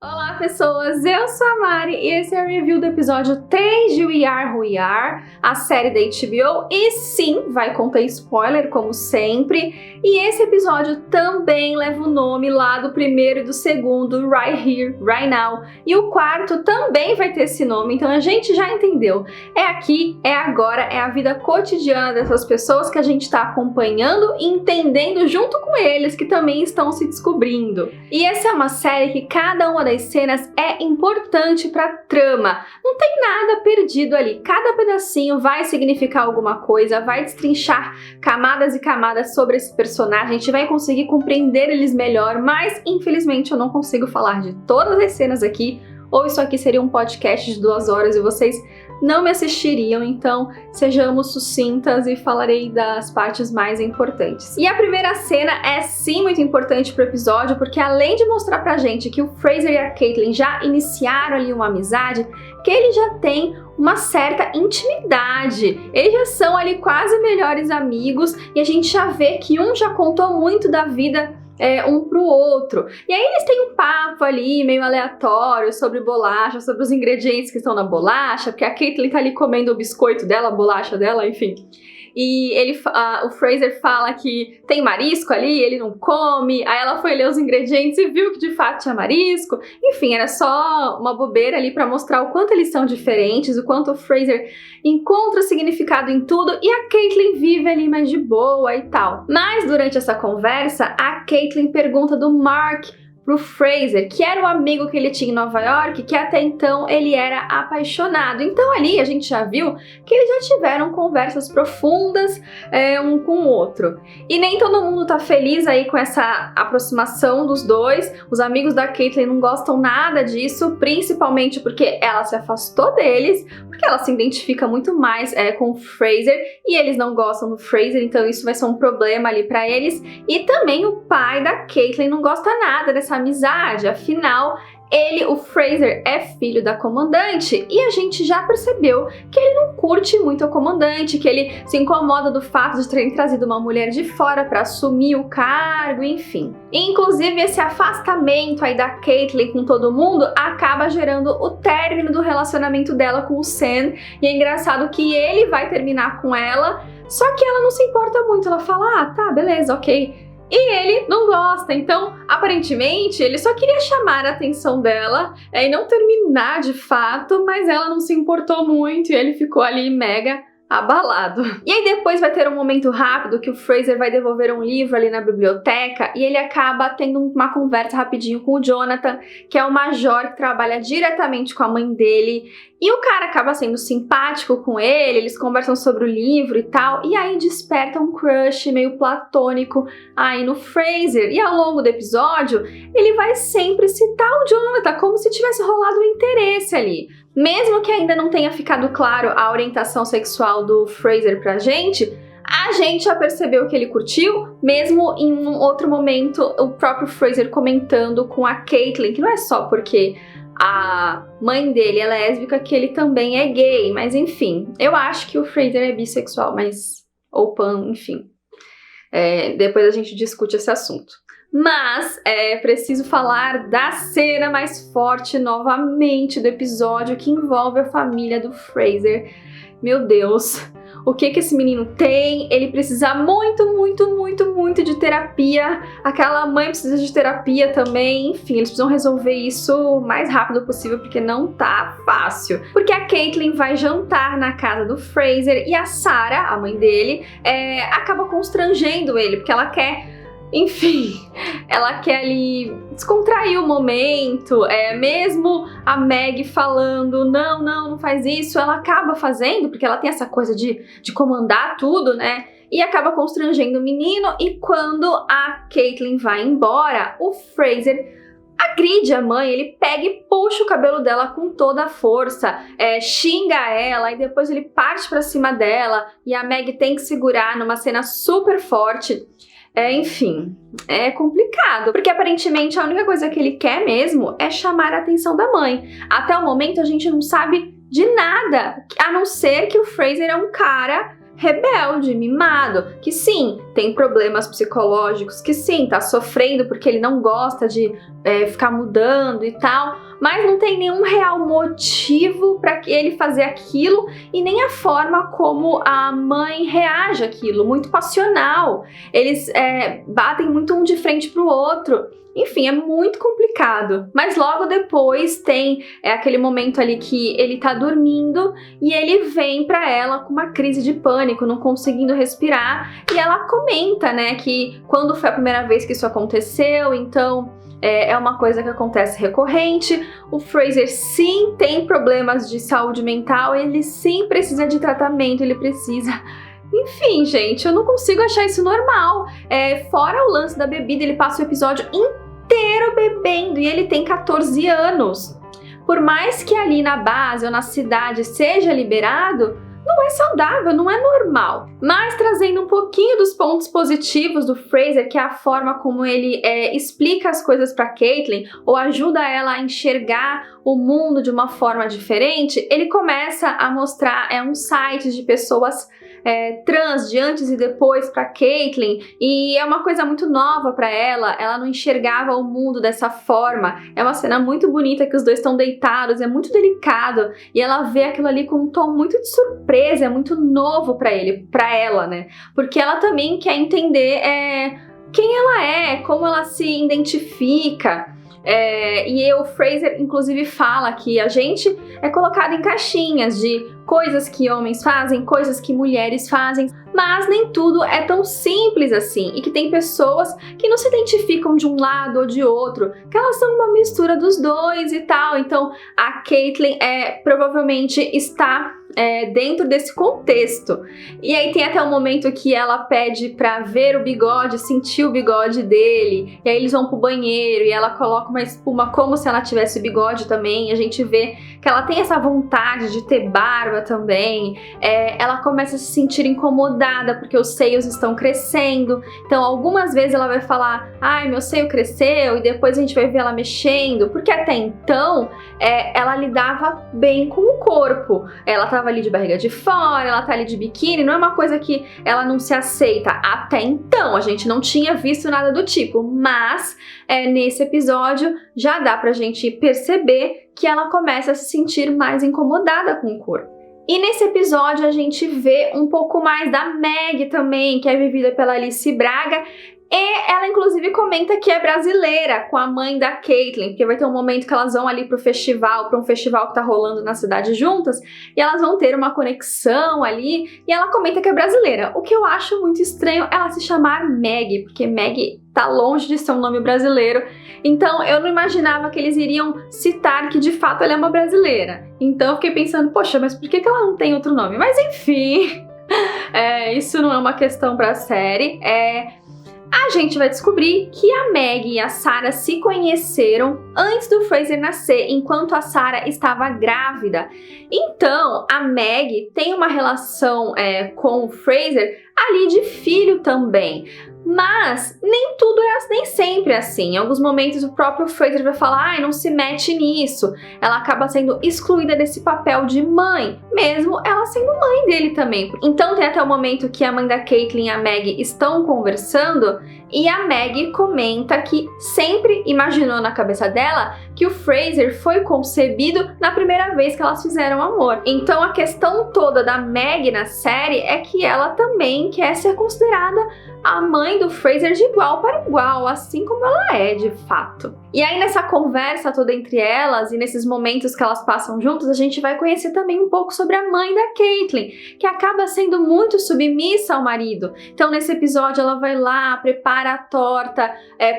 Olá pessoas, eu sou a Mari e esse é o review do episódio 3 de We Are Who We Are, a série da HBO, e sim, vai conter spoiler como sempre, e esse episódio também leva o nome lá do primeiro e do segundo, Right Here, Right Now, e o quarto também vai ter esse nome, então a gente já entendeu, é aqui, é agora, é a vida cotidiana dessas pessoas que a gente está acompanhando e entendendo junto com eles, que também estão se descobrindo. E essa é uma série que cada uma das cenas é importante para a trama. Não tem nada perdido ali. Cada pedacinho vai significar alguma coisa, vai destrinchar camadas e camadas sobre esse personagem. A gente vai conseguir compreender eles melhor, mas infelizmente eu não consigo falar de todas as cenas aqui. Ou isso aqui seria um podcast de 2 horas e vocês não me assistiriam, então sejamos sucintas e falarei das partes mais importantes. E a primeira cena é sim muito importante pro episódio, porque além de mostrar pra gente que o Fraser e a Caitlyn já iniciaram ali uma amizade, que eles já têm uma certa intimidade. Eles já são ali quase melhores amigos e a gente já vê que um já contou muito da vida um pro outro. E aí eles têm um papo ali meio aleatório sobre bolacha, sobre os ingredientes que estão na bolacha, porque a Caitlyn tá ali comendo o biscoito dela, a bolacha dela, enfim. E o Fraser fala que tem marisco ali, ele não come, aí ela foi ler os ingredientes e viu que de fato tinha marisco. Enfim, era só uma bobeira ali pra mostrar o quanto eles são diferentes, o quanto o Fraser encontra significado em tudo e a Caitlyn vive ali mais de boa e tal. Mas durante essa conversa, a Caitlyn pergunta do Mark pro Fraser, que era o amigo que ele tinha em Nova York, que até então ele era apaixonado. Então ali a gente já viu que eles já tiveram conversas profundas um com o outro. E nem todo mundo tá feliz aí com essa aproximação dos dois. Os amigos da Caitlyn não gostam nada disso, principalmente porque ela se afastou deles, porque ela se identifica muito mais com o Fraser e eles não gostam do Fraser, então isso vai ser um problema ali pra eles. E também o pai da Caitlyn não gosta nada dessa amizade, afinal o Fraser é filho da comandante e a gente já percebeu que ele não curte muito a comandante, que ele se incomoda do fato de terem trazido uma mulher de fora para assumir o cargo, enfim. Inclusive esse afastamento aí da Caitlyn com todo mundo acaba gerando o término do relacionamento dela com o Sam, e é engraçado que ele vai terminar com ela, só que ela não se importa muito, ela fala, ah, tá, beleza, ok. E ele não gosta, então aparentemente ele só queria chamar a atenção dela e não terminar de fato, mas ela não se importou muito e ele ficou ali mega abalado. E aí depois vai ter um momento rápido que o Fraser vai devolver um livro ali na biblioteca e ele acaba tendo uma conversa rapidinho com o Jonathan, que é o major que trabalha diretamente com a mãe dele, e o cara acaba sendo simpático com ele, eles conversam sobre o livro e tal, e aí desperta um crush meio platônico aí no Fraser, e ao longo do episódio ele vai sempre citar o Jonathan como se tivesse rolado um interesse ali. Mesmo que ainda não tenha ficado claro a orientação sexual do Fraser pra gente, a gente já percebeu que ele curtiu, mesmo em um outro momento o próprio Fraser comentando com a Caitlyn, que não é só porque a mãe dele é lésbica que ele também é gay, mas enfim, eu acho que o Fraser é bissexual, mas ou pan, enfim. Depois a gente discute esse assunto. Mas é preciso falar da cena mais forte novamente do episódio, que envolve a família do Fraser. Meu Deus, o que esse menino tem? Ele precisa muito, muito, muito, muito de terapia. Aquela mãe precisa de terapia também. Enfim, eles precisam resolver isso o mais rápido possível, porque não tá fácil. Porque a Caitlyn vai jantar na casa do Fraser e a Sarah, a mãe dele, acaba constrangendo ele, porque ela quer... Enfim, ela quer ali descontrair o momento, mesmo a Meg falando, não faz isso, ela acaba fazendo, porque ela tem essa coisa de comandar tudo, né? E acaba constrangendo o menino, e quando a Caitlyn vai embora, o Fraser agride a mãe, ele pega e puxa o cabelo dela com toda a força, xinga ela, e depois ele parte pra cima dela, e a Meg tem que segurar numa cena super forte. Enfim, é complicado, porque aparentemente a única coisa que ele quer mesmo é chamar a atenção da mãe. Até o momento a gente não sabe de nada, a não ser que o Fraser é um cara rebelde, mimado, que sim, tem problemas psicológicos, que sim, tá sofrendo porque ele não gosta de ficar mudando e tal, mas não tem nenhum real motivo para ele fazer aquilo e nem a forma como a mãe reage àquilo, muito passional. Eles batem muito um de frente pro outro. Enfim, é muito complicado. Mas logo depois tem aquele momento ali que ele tá dormindo e ele vem pra ela com uma crise de pânico, não conseguindo respirar. E ela comenta, né, que quando foi a primeira vez que isso aconteceu, então é uma coisa que acontece recorrente. O Fraser sim tem problemas de saúde mental, ele sim precisa de tratamento, ele precisa... Enfim, gente, eu não consigo achar isso normal. Fora o lance da bebida, ele passa o episódio inteiro bebendo e ele tem 14 anos. Por mais que ali na base ou na cidade seja liberado, não é saudável, não é normal. Mas trazendo um pouquinho dos pontos positivos do Fraser, que é a forma como ele explica as coisas para Caitlyn ou ajuda ela a enxergar o mundo de uma forma diferente, ele começa a mostrar um site de pessoas trans de antes e depois para Caitlyn, e é uma coisa muito nova para ela não enxergava o mundo dessa forma. É uma cena muito bonita que os dois estão deitados, é muito delicado, e ela vê aquilo ali com um tom muito de surpresa, é muito novo para ela, né? Porque ela também quer entender quem ela é, como ela se identifica. E o Fraser inclusive fala que a gente é colocado em caixinhas de coisas que homens fazem, coisas que mulheres fazem, mas nem tudo é tão simples assim, e que tem pessoas que não se identificam de um lado ou de outro, que elas são uma mistura dos dois e tal. Então a Caitlyn provavelmente está dentro desse contexto. E aí tem até um momento que ela pede pra ver o bigode, sentir o bigode dele, e aí eles vão pro banheiro e ela coloca uma espuma como se ela tivesse bigode também, e a gente vê que ela tem essa vontade de ter barba também. Ela começa a se sentir incomodada porque os seios estão crescendo, então algumas vezes ela vai falar, ai, meu seio cresceu, e depois a gente vai ver ela mexendo, porque até então ela lidava bem com o corpo, ela tava ali de barriga de fora, ela tá ali de biquíni, não é uma coisa que ela não se aceita. Até então a gente não tinha visto nada do tipo, mas nesse episódio já dá pra gente perceber que ela começa a se sentir mais incomodada com o corpo. E nesse episódio a gente vê um pouco mais da Meg também, que é vivida pela Alice Braga. E ela inclusive comenta que é brasileira, com a mãe da Caitlyn, porque vai ter um momento que elas vão ali para um festival que tá rolando na cidade juntas, e elas vão ter uma conexão ali, e ela comenta que é brasileira. O que eu acho muito estranho ela se chamar Meg, porque Meg tá longe de ser um nome brasileiro, então eu não imaginava que eles iriam citar que de fato ela é uma brasileira. Então eu fiquei pensando, poxa, mas por que ela não tem outro nome? Mas enfim, isso não é uma questão pra série. A gente vai descobrir que a Meg e a Sarah se conheceram antes do Fraser nascer, enquanto a Sarah estava grávida. Então, a Meg tem uma relação com o Fraser ali de filho também. Mas nem sempre é assim. Em alguns momentos o próprio Fraser vai falar, ai, não se mete nisso. Ela acaba sendo excluída desse papel de mãe, mesmo ela sendo mãe dele também. Então tem até o momento que a mãe da Caitlyn e a Meg estão conversando e a Meg comenta que sempre imaginou na cabeça dela que o Fraser foi concebido na primeira vez que elas fizeram amor. Então a questão toda da Meg na série é que ela também quer ser considerada a mãe do Fraser de igual para igual, assim como ela é de fato. E aí nessa conversa toda entre elas e nesses momentos que elas passam juntas, a gente vai conhecer também um pouco sobre a mãe da Caitlyn, que acaba sendo muito submissa ao marido. Então nesse episódio ela vai lá, prepara a torta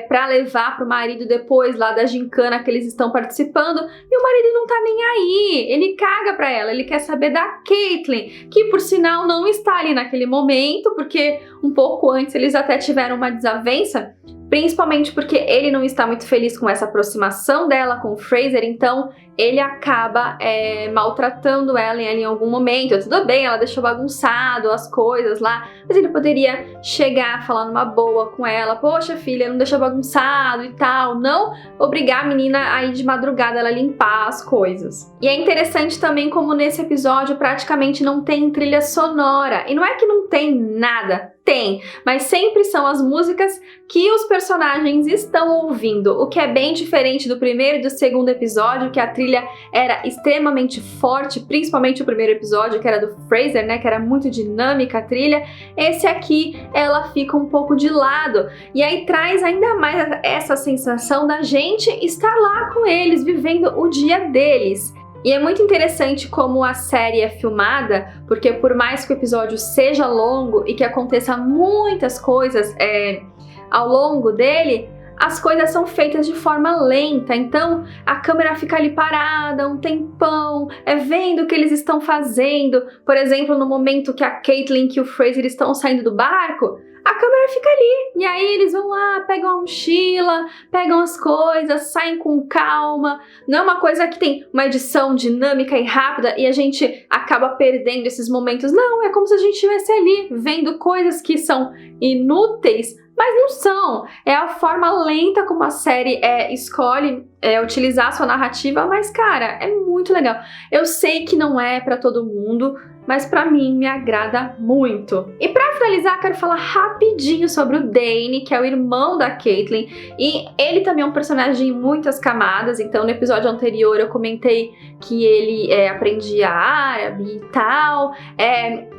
para levar pro marido depois lá da gincana que eles estão participando, e o marido não tá nem aí, ele caga pra ela, ele quer saber da Caitlyn, que por sinal não está ali naquele momento, porque um pouco antes eles até tiveram uma desavença, principalmente porque ele não está muito feliz com essa aproximação dela com o Fraser, então ele acaba maltratando ela em algum momento. Tudo bem, ela deixou bagunçado as coisas lá, mas ele poderia chegar, falar numa boa com ela, poxa filha, não deixa bagunçado e tal, não obrigar a menina a ir de madrugada ela limpar as coisas. E é interessante também como nesse episódio praticamente não tem trilha sonora, e não é que não tem nada, tem, mas sempre são as músicas que os personagens estão ouvindo, o que é bem diferente do primeiro e do segundo episódio, que a trilha era extremamente forte, principalmente o primeiro episódio, que era do Fraser, né, que era muito dinâmica a trilha. Esse aqui, ela fica um pouco de lado, e aí traz ainda mais essa sensação da gente estar lá com eles, vivendo o dia deles. E é muito interessante como a série é filmada, porque por mais que o episódio seja longo e que aconteça muitas coisas ao longo dele, as coisas são feitas de forma lenta, então a câmera fica ali parada um tempão, vendo o que eles estão fazendo. Por exemplo, no momento que a Caitlyn e o Fraser estão saindo do barco, a câmera fica ali, e aí eles vão lá, pegam a mochila, pegam as coisas, saem com calma. Não é uma coisa que tem uma edição dinâmica e rápida e a gente acaba perdendo esses momentos. Não, é como se a gente estivesse ali, vendo coisas que são inúteis, mas não são. É a forma lenta como a série escolhe utilizar a sua narrativa, mas cara, é muito legal. Eu sei que não é pra todo mundo, mas pra mim me agrada muito. E pra finalizar, quero falar rapidinho sobre o Dane, que é o irmão da Caitlyn, e ele também é um personagem em muitas camadas. Então no episódio anterior eu comentei que ele aprendia árabe e tal,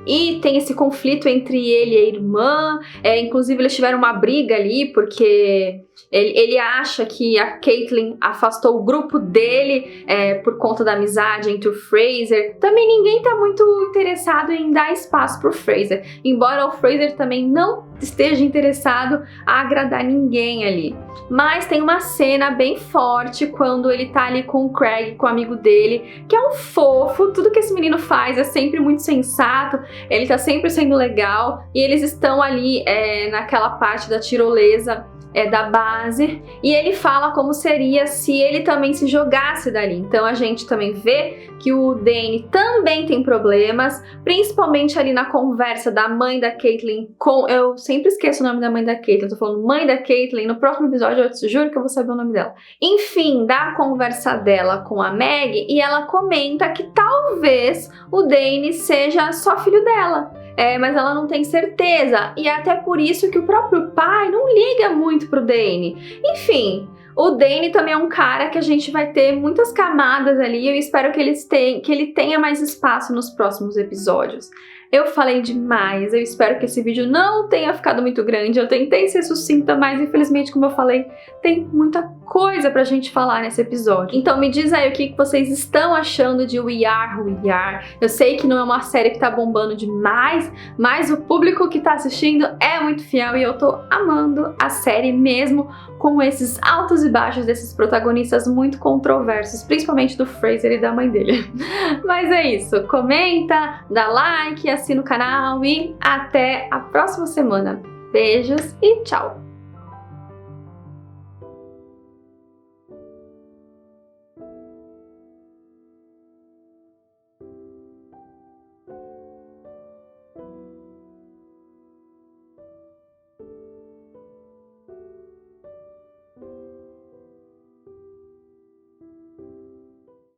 e tem esse conflito entre ele e a irmã, inclusive eles tiveram uma briga ali, porque ele acha que a Caitlyn afastou o grupo dele por conta da amizade entre o Fraser. Também ninguém tá muito interessado em dar espaço pro Fraser, embora o Fraser também não esteja interessado a agradar ninguém ali. Mas tem uma cena bem forte quando ele tá ali com o Craig, com o amigo dele, que é um fofo. Tudo que esse menino faz é sempre muito sensato, ele tá sempre sendo legal, e eles estão ali naquela parte da tirolesa da base, e ele fala como seria se ele também se jogasse dali. Então a gente também vê que o Dane também tem problemas, principalmente ali na conversa da mãe da Caitlyn com... Eu sempre esqueço o nome da mãe da Caitlyn, eu tô falando mãe da Caitlyn, no próximo episódio eu juro que eu vou saber o nome dela. Enfim, da conversa dela com a Meg, e ela comenta que talvez o Dane seja só filho dela. Mas ela não tem certeza, e é até por isso que o próprio pai não liga muito pro Dane. Enfim, o Dane também é um cara que a gente vai ter muitas camadas ali, eu espero que ele tenha mais espaço nos próximos episódios. Eu falei demais, eu espero que esse vídeo não tenha ficado muito grande, eu tentei ser sucinta, mas infelizmente, como eu falei, tem muita coisa pra gente falar nesse episódio. Então me diz aí o que vocês estão achando de We Are Who We Are. Eu sei que não é uma série que tá bombando demais, mas o público que tá assistindo é muito fiel e eu tô amando a série mesmo com esses altos e baixos desses protagonistas muito controversos, principalmente do Fraser e da mãe dele. Mas é isso, comenta, dá like, assina o canal e até a próxima semana. Beijos e tchau!